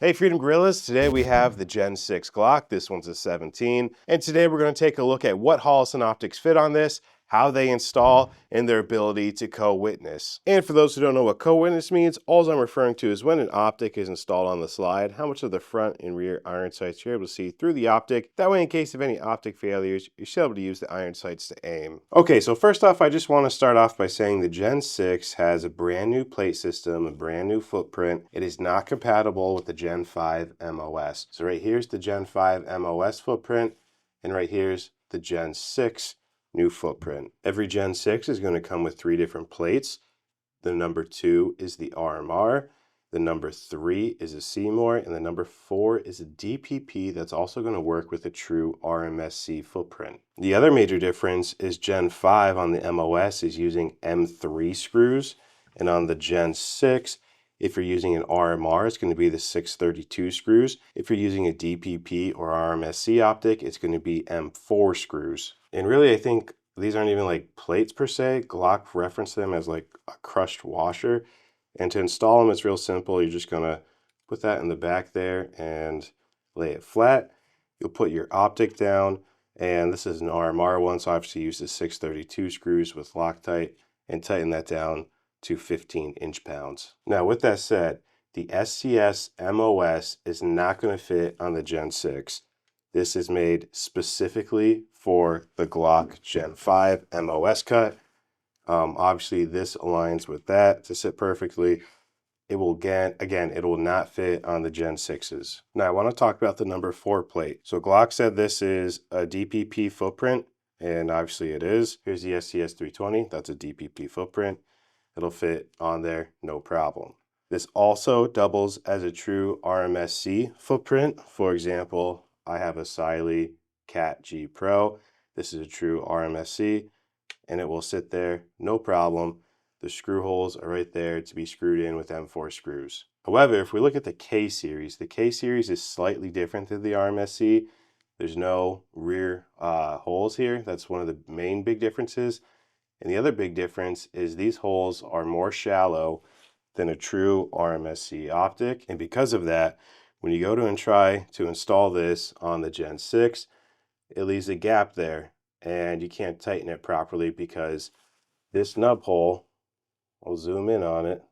Hey Freedom Gorillas, today we have the Gen 6 Glock. This one's a 17. And today we're going to take a look at what Holosun optics fit on this, how they install, and their ability to co-witness. And for those who don't know what co-witness means, all I'm referring to is when an optic is installed on the slide, how much of the front and rear iron sights you're able to see through the optic. That way, in case of any optic failures, you're still able to use the iron sights to aim. Okay, so first off, I just want to start off by saying the Gen 6 has a brand new plate system, a brand new footprint. It is not compatible with the Gen 5 MOS. So right here's the Gen 5 MOS footprint, and right here's the Gen 6 new footprint. Every Gen 6 is going to come with 3 different plates. The number 2 is the RMR, the number 3 is a Seymour, and the number 4 is a DPP that's also going to work with a true RMSC footprint. The other major difference is Gen 5 on the MOS is using M3 screws, and on the Gen 6, if you're using an RMR, it's going to be the 632 screws. If you're using a DPP or RMSC optic, it's going to be M4 screws. And really, I think these aren't even like plates per se. Glock referenced them as like a crushed washer. And to install them, it's real simple. You're just going to put that in the back there and lay it flat. You'll put your optic down. And this is an RMR one, so I obviously use the 632 screws with Loctite and tighten that down to 15 inch-pounds. Now, with that said, the SCS MOS is not going to fit on the Gen 6. This is made specifically for the Glock Gen 5 MOS cut. Obviously, this aligns with that to sit perfectly. It will, again, it will not fit on the Gen 6s. Now, I want to talk about the number 4 plate. So Glock said this is a DPP footprint, and obviously it is. Here's the SCS 320. That's a DPP footprint. It'll fit on there, no problem. This also doubles as a true RMSC footprint. For example, I have a Siley Cat G Pro. This is a true RMSC, and it will sit there, no problem. The screw holes are right there to be screwed in with M4 screws. However, if we look at the K series is slightly different than the RMSC. There's no rear holes here. That's one of the main big differences. And the other big difference is these holes are more shallow than a true RMSC optic. And because of that, when you go to and try to install this on the Gen 6, it leaves a gap there and you can't tighten it properly because this nub hole, I'll zoom in on it,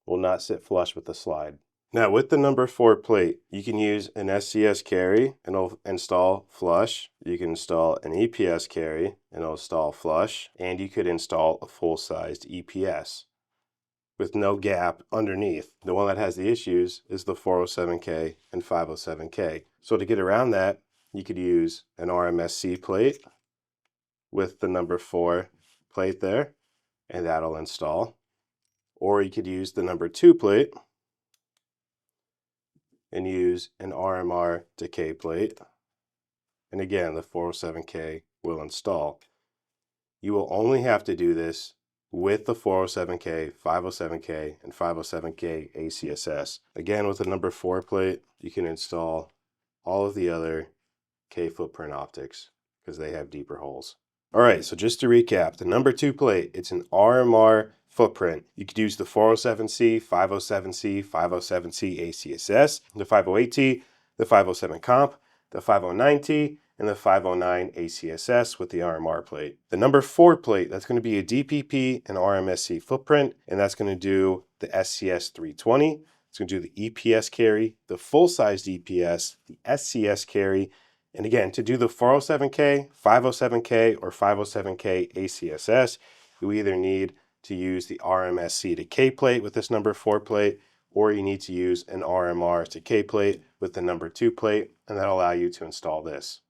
will not sit flush with the slide. Now with the number 4 plate, you can use an SCS carry and it'll install flush. You can install an EPS carry and it'll install flush. And you could install a full-sized EPS with no gap underneath. The one that has the issues is the 407K and 507K. So to get around that, you could use an RMSC plate with the number 4 plate there, and that'll install. Or you could use the number 2 plate and use an RMR to K plate. And again, the 407K will install. You will only have to do this with the 407K, 507K, and 507K ACSS. Again, with the number 4 plate, you can install all of the other K footprint optics because they have deeper holes. All right, so just to recap, the number 2 plate, it's an RMR footprint. You could use the 407C, 507C, 507C ACSS, the 508T, the 507 comp, the 509T, and the 509 ACSS with the RMR plate. The number 4 plate, that's going to be a DPP and RMSC footprint, and that's going to do the SCS 320. It's going to do the EPS carry, the full-size EPS, the SCS carry, and again, to do the 407K, 507K, or 507K ACSS, you either need to use the RMSC to K plate with this number 4 plate, or you need to use an RMR to K plate with the number 2 plate, and that'll allow you to install this.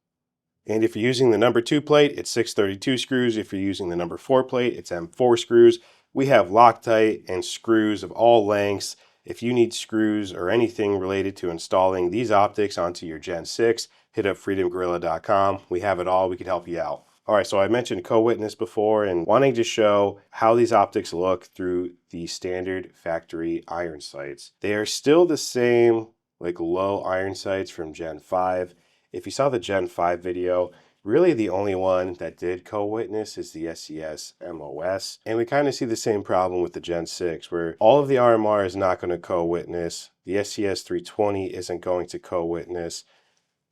And if you're using the number 2 plate, it's 632 screws. If you're using the number 4 plate, it's M4 screws. We have Loctite and screws of all lengths. If you need screws or anything related to installing these optics onto your Gen 6, hit up freedomgorilla.com. We have it all. We can help you out. All right, so I mentioned co-witness before and wanting to show how these optics look through the standard factory iron sights. They are still the same, like low iron sights from Gen 5. If you saw the Gen 5 video, Really the only one that did co-witness is the SES MOS. And we kind of see the same problem with the Gen 6 where all of the RMR is not going to co-witness. The SES 320 isn't going to co-witness.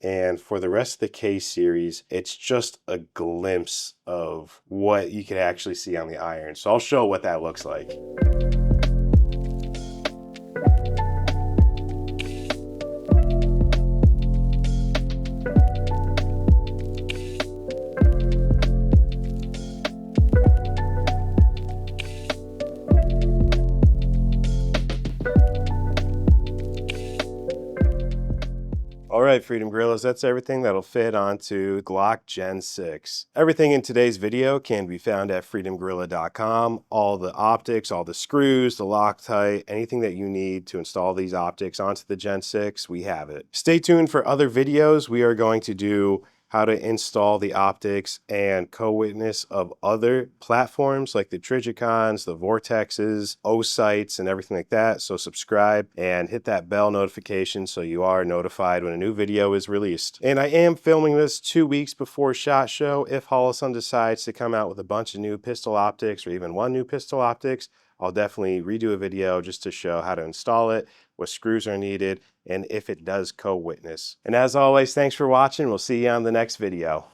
And for the rest of the K series, it's just a glimpse of what you can actually see on the iron. So I'll show what that looks like. All right, Freedom Grillers, that's everything that'll fit onto Glock Gen 6. Everything in today's video can be found at freedomgorilla.com. All the optics, all the screws, the Loctite, anything that you need to install these optics onto the Gen 6, we have it. Stay tuned for other videos. We are going to do how to install the optics and co-witness of other platforms like the Trigicons, the Vortexes, O-Sights, and everything like that. So subscribe and hit that bell notification so you are notified when a new video is released. And I am filming this 2 weeks before SHOT Show. If Holosun decides to come out with a bunch of new pistol optics or even one new pistol optics, I'll definitely redo a video just to show how to install it, what screws are needed, and if it does co-witness. And as always, thanks for watching. We'll see you on the next video.